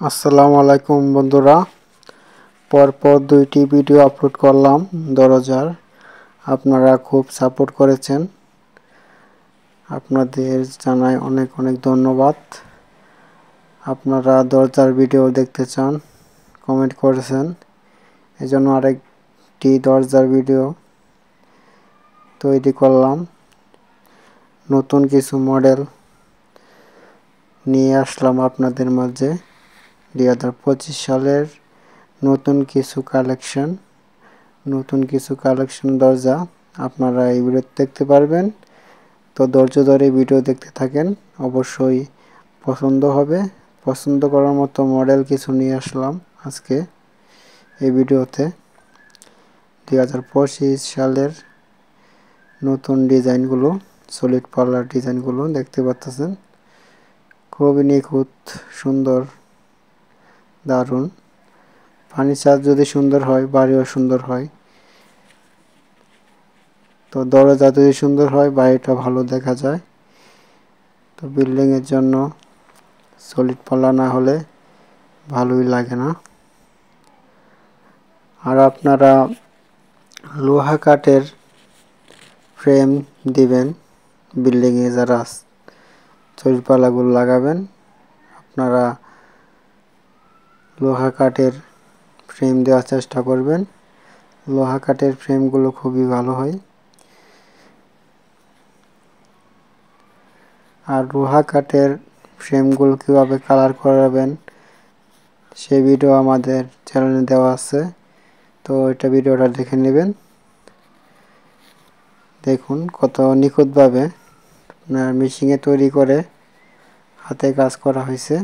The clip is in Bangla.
আসসালামু আলাইকুম বন্ধুরা, পরপর দুইটি ভিডিও আপলোড করলাম দরজার। আপনারা খুব সাপোর্ট করেছেন, আপনাদের জানাই অনেক অনেক ধন্যবাদ। আপনারা দরজার ভিডিও দেখতে চান, কমেন্ট করেছেন, এজন্য আরেকটি দরজার ভিডিও তৈরি করলাম। নতুন কিছু মডেল নিয়ে আসলাম আপনাদের মাঝে। 2025 সালের নতুন কিছু কালেকশন দরজা আপনারা এই ভিডিওতে দেখতে পারবেন। তো ধৈর্য ধরে ভিডিও দেখতে থাকেন, অবশ্যই পছন্দ হবে। পছন্দ করার মতো মডেল কিছু নিয়ে আসলাম আজকে এই ভিডিওতে। 2025 সালের নতুন ডিজাইনগুলো, সলিড পাল্লার ডিজাইনগুলো দেখতে পাচ্ছেন, খুবই নিখুঁত, সুন্দর, দারুণ। ফার্নিচার যদি সুন্দর হয়, বাড়িও সুন্দর হয়। তো দরজা যদি সুন্দর হয়, বাড়িটা ভালো দেখা যায়। তো বিল্ডিংয়ের জন্য সলিড পাল্লা না হলে ভালোই লাগে না। আর আপনারা লোহা কাঠের ফ্রেম দিবেন বিল্ডিংয়ে, যারা সলিড পাল্লাগুলো লাগাবেন আপনারা লোহা কাঠের ফ্রেম দেওয়ার চেষ্টা করবেন। লোহা কাঠের ফ্রেমগুলো খুবই ভালো হয়। আর লোহা কাঠের ফ্রেমগুলো কীভাবে কালার করাবেন সেই ভিডিও আমাদের চ্যানেলে দেওয়া আছে, তো এটা ভিডিওটা দেখে নেবেন। দেখুন কত নিখুঁতভাবে আপনার মেশিনে তৈরি করে হাতে কাজ করা হয়েছে।